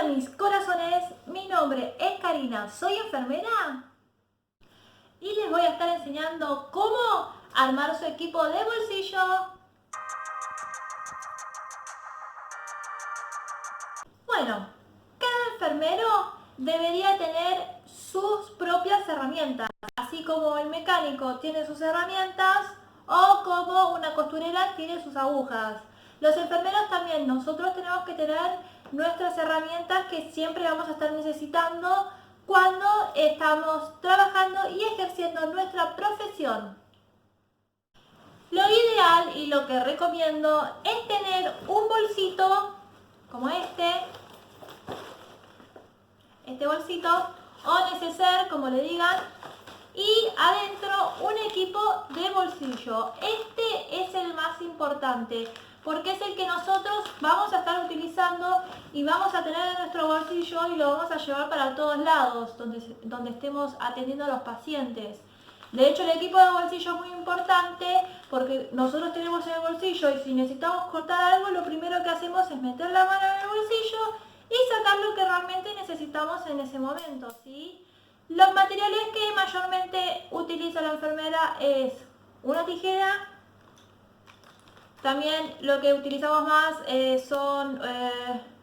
mis corazones, mi nombre es Karina, soy enfermera y les voy a estar enseñando cómo armar su equipo de bolsillo. Bueno, cada enfermero debería tener sus propias herramientas, así como el mecánico tiene sus herramientas o como una costurera tiene sus agujas. Los enfermeros también, nosotros tenemos que tener nuestras herramientas que siempre vamos a estar necesitando cuando estamos trabajando y ejerciendo nuestra profesión. Lo ideal y lo que recomiendo es tener un bolsito como este bolsito o neceser, como le digan, y adentro un equipo de bolsillo. Este es el más importante porque es el que nosotros vamos a estar utilizando y vamos a tener en nuestro bolsillo y lo vamos a llevar para todos lados donde estemos atendiendo a los pacientes. De hecho, el equipo de bolsillo es muy importante porque nosotros tenemos en el bolsillo y si necesitamos cortar algo, lo primero que hacemos es meter la mano en el bolsillo y sacar lo que realmente necesitamos en ese momento, ¿sí? Los materiales que mayormente utiliza la enfermera es una tijera. También lo que utilizamos más son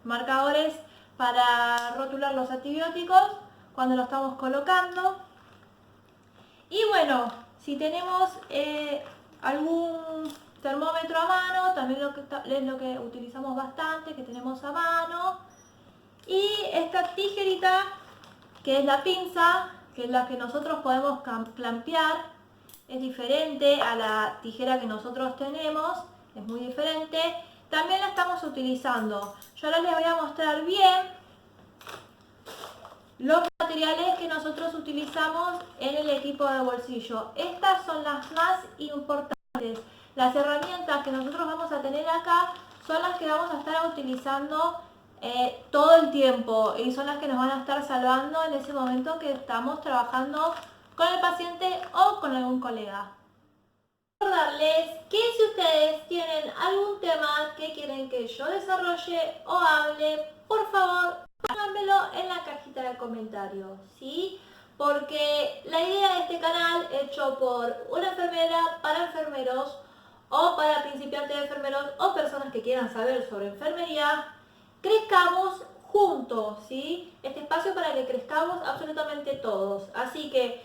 marcadores para rotular los antibióticos cuando lo estamos colocando. Y bueno, si tenemos algún termómetro a mano, también es lo que utilizamos bastante, que tenemos a mano. Y esta tijerita, que es la pinza, que es la que nosotros podemos clampear, es diferente a la tijera que nosotros tenemos, es muy diferente. También la estamos utilizando. Yo ahora les voy a mostrar bien los materiales que nosotros utilizamos en el equipo de bolsillo. Estas son las más importantes. Las herramientas que nosotros vamos a tener acá son las que vamos a estar utilizando todo el tiempo y son las que nos van a estar salvando en ese momento que estamos trabajando con el paciente o con algún colega. Recordarles que si ustedes tienen algún tema que quieren que yo desarrolle o hable, por favor, háganmelo en la cajita de comentarios, ¿sí? Porque la idea de este canal, hecho por una enfermera para enfermeros o para principiantes de enfermeros o personas que quieran saber sobre enfermería, crezcamos juntos, ¿sí? Este espacio para que crezcamos absolutamente todos. Así que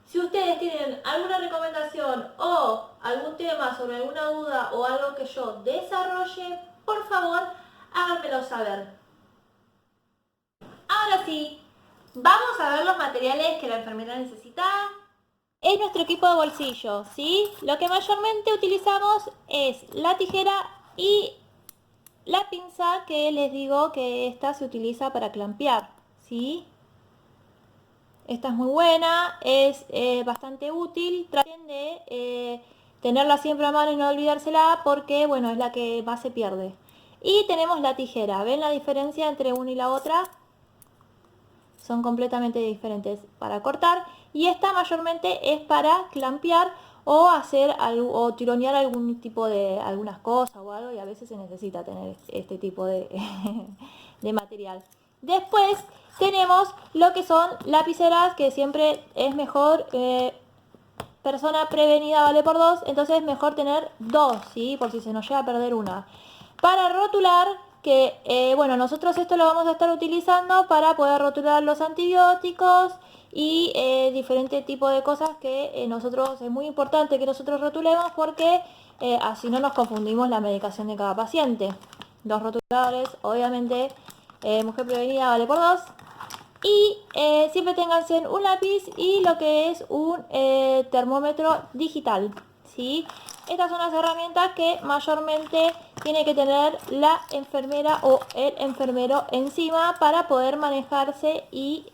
si ustedes tienen alguna recomendación o algún tema sobre alguna duda o algo que yo desarrolle, por favor, háganmelo saber. Ahora sí, vamos a ver los materiales que la enfermera necesita. Es nuestro equipo de bolsillo, ¿sí? Lo que mayormente utilizamos es la tijera y la pinza, que les digo que esta se utiliza para clampear, ¿sí? Esta es muy buena, es bastante útil. Traten de tenerla siempre a mano y no olvidársela porque, bueno, es la que más se pierde. Y tenemos la tijera. ¿Ven la diferencia entre una y la otra? Son completamente diferentes para cortar. Y esta mayormente es para clampear o hacer algo, o tironear algún tipo de algunas cosas o algo. Y a veces se necesita tener este tipo de, de material. Después tenemos lo que son lapiceras, que siempre es mejor, persona prevenida vale por dos, entonces es mejor tener dos, ¿sí? Por si se nos llega a perder una. Para rotular, que bueno, nosotros esto lo vamos a estar utilizando para poder rotular los antibióticos y diferentes tipos de cosas que nosotros, es muy importante que nosotros rotulemos porque así no nos confundimos la medicación de cada paciente. Los rotuladores, obviamente, mujer prevenida vale por dos. Y siempre tenganse un lápiz y lo que es un termómetro digital, ¿sí? Estas son las herramientas que mayormente tiene que tener la enfermera o el enfermero encima para poder manejarse y,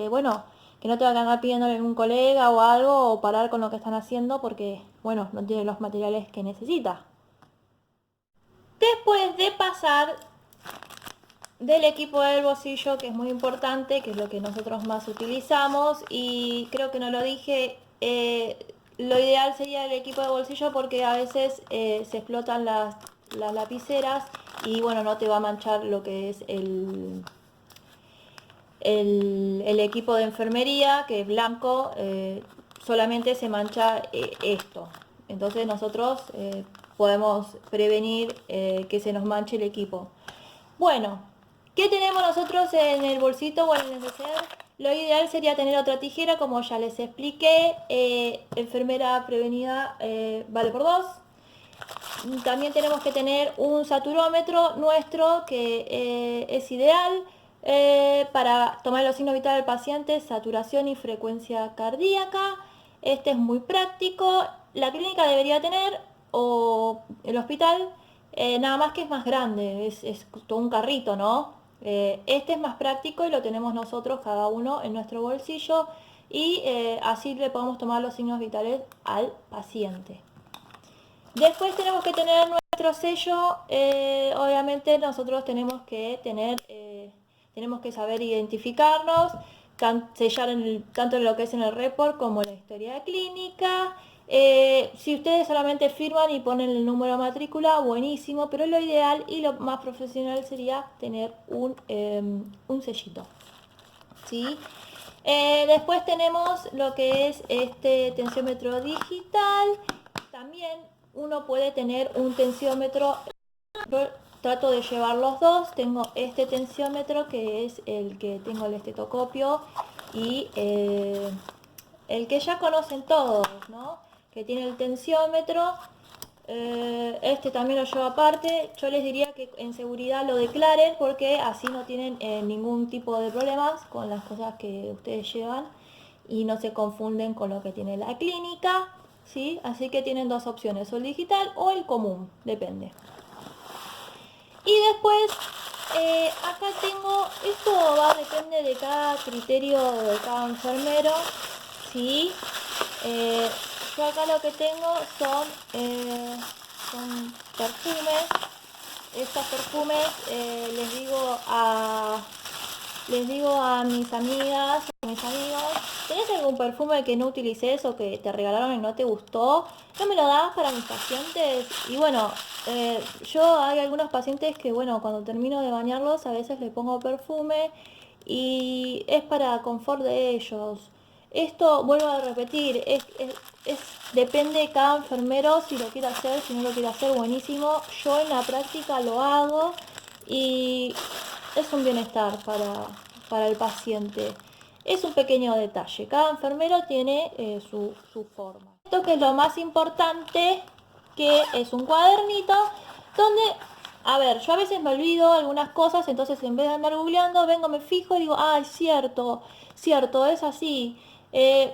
bueno, que no te van a andar pidiéndole a algún colega o algo o parar con lo que están haciendo porque, bueno, no tiene los materiales que necesita. Después de pasar del equipo del bolsillo, que es muy importante, que es lo que nosotros más utilizamos, y creo que no lo dije, lo ideal sería el equipo de bolsillo porque a veces se explotan las lapiceras y bueno, no te va a manchar lo que es el equipo de enfermería, que es blanco, solamente se mancha esto. Entonces nosotros podemos prevenir que se nos manche el equipo. Bueno, ¿qué tenemos nosotros en el bolsito o en el neceser? Lo ideal sería tener otra tijera, como ya les expliqué. Enfermera prevenida vale por 2. También tenemos que tener un saturómetro nuestro, que es ideal para tomar los signos vitales del paciente, saturación y frecuencia cardíaca. Este es muy práctico. La clínica debería tener, o el hospital, nada más que es más grande, es todo un carrito, ¿no? Este es más práctico y lo tenemos nosotros cada uno en nuestro bolsillo, y así le podemos tomar los signos vitales al paciente. Después tenemos que tener nuestro sello. Obviamente nosotros tenemos que tenemos que saber identificarnos, sellar tanto en lo que es en el report como en la historia clínica. Si ustedes solamente firman y ponen el número de matrícula, buenísimo, pero lo ideal y lo más profesional sería tener un sellito, ¿sí? Después tenemos lo que es este tensiómetro digital. También uno puede tener un tensiómetro. Yo trato de llevar los dos. Tengo este tensiómetro, que es el que tengo el estetoscopio, y el que ya conocen todos, ¿no? Que tiene el tensiómetro. Este también lo llevo aparte. Yo les diría que en seguridad lo declaren, porque así no tienen ningún tipo de problemas con las cosas que ustedes llevan y no se confunden con lo que tiene la clínica, ¿sí? Así que tienen dos opciones, o el digital o el común, depende. Y después acá tengo, esto depende de cada criterio de cada enfermero, ¿sí? Yo acá lo que tengo son perfumes. Estos perfumes les digo a mis amigas, a mis amigos: ¿tenés algún perfume que no utilices o que te regalaron y no te gustó? ¿No me lo das para mis pacientes? Y bueno, yo hay algunos pacientes que, bueno, cuando termino de bañarlos a veces les pongo perfume y es para confort de ellos. Esto, vuelvo a repetir, depende de cada enfermero si lo quiere hacer, si no lo quiere hacer, buenísimo. Yo en la práctica lo hago y es un bienestar para el paciente. Es un pequeño detalle, cada enfermero tiene su forma. Esto, que es lo más importante, que es un cuadernito donde, a ver, yo a veces me olvido algunas cosas, entonces en vez de andar googleando, vengo, me fijo y digo: ah, es cierto, es así.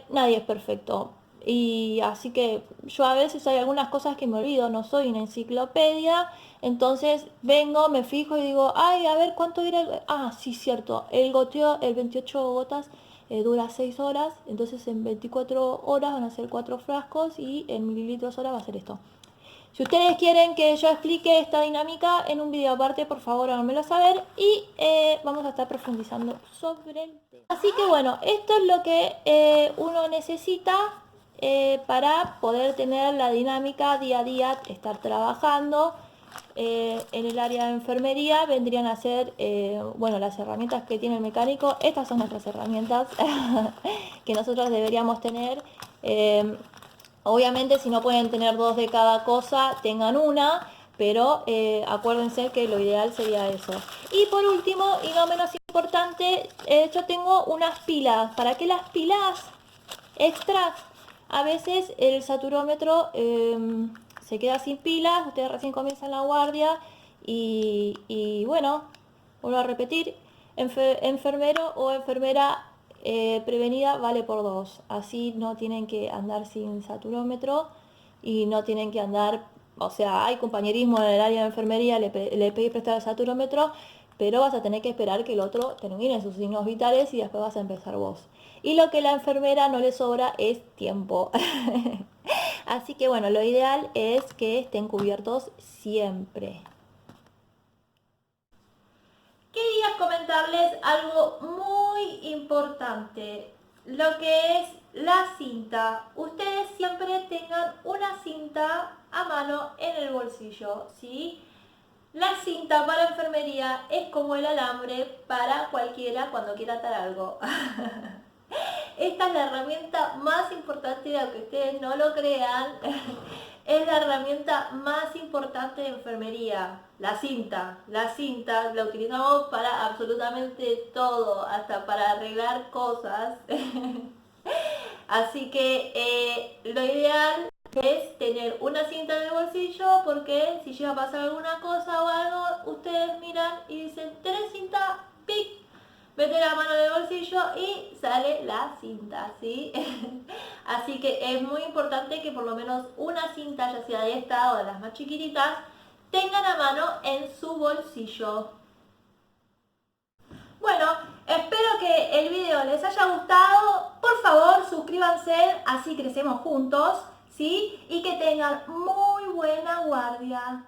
Nadie es perfecto. Y así que yo a veces hay algunas cosas que me olvido, no soy una enciclopedia, entonces vengo, me fijo y digo: ay, a ver, ¿cuánto era? Ah, sí, cierto, el goteo, el 28 gotas dura 6 horas, entonces en 24 horas van a ser 4 frascos y en mililitros hora va a ser esto. Si ustedes quieren que yo explique esta dinámica en un video aparte, por favor háganmelo saber, y vamos a estar profundizando sobre el tema. Así que bueno, esto es lo que uno necesita para poder tener la dinámica día a día, estar trabajando. En el área de enfermería vendrían a ser, bueno, las herramientas que tiene el mecánico. Estas son nuestras herramientas que nosotros deberíamos tener. Obviamente, si no pueden tener dos de cada cosa, tengan una, pero acuérdense que lo ideal sería eso. Y por último, y no menos importante, yo tengo unas pilas. ¿Para qué las pilas extras? A veces el saturómetro se queda sin pilas, ustedes recién comienzan la guardia y bueno, vuelvo a repetir, enfermero o enfermera prevenida vale por 2. Así no tienen que andar sin saturómetro y no tienen que andar, o sea, hay compañerismo en el área de enfermería, le pedís prestar el saturómetro, pero vas a tener que esperar que el otro termine sus signos vitales y después vas a empezar vos. Y lo que la enfermera no le sobra es tiempo. Así que bueno, lo ideal es que estén cubiertos siempre. Quería comentarles algo muy importante, lo que es la cinta. Ustedes siempre tengan una cinta a mano en el bolsillo, ¿sí? La cinta para enfermería es como el alambre para cualquiera cuando quiera atar algo. Esta es la herramienta más importante, aunque ustedes no lo crean. Es la herramienta más importante de enfermería. La cinta. La cinta la utilizamos para absolutamente todo, hasta para arreglar cosas. Así que lo ideal es tener una cinta en el bolsillo porque si llega a pasar alguna cosa o algo, ustedes miran y dicen, ¿tenés cinta? ¡Pic! Mete la mano en el bolsillo y sale la cinta, ¿sí? Así que es muy importante que por lo menos una cinta, ya sea de esta o de las más chiquititas, tengan a mano en su bolsillo. Bueno, espero que el video les haya gustado. Por favor, suscríbanse, así crecemos juntos, ¿sí? Y que tengan muy buena guardia.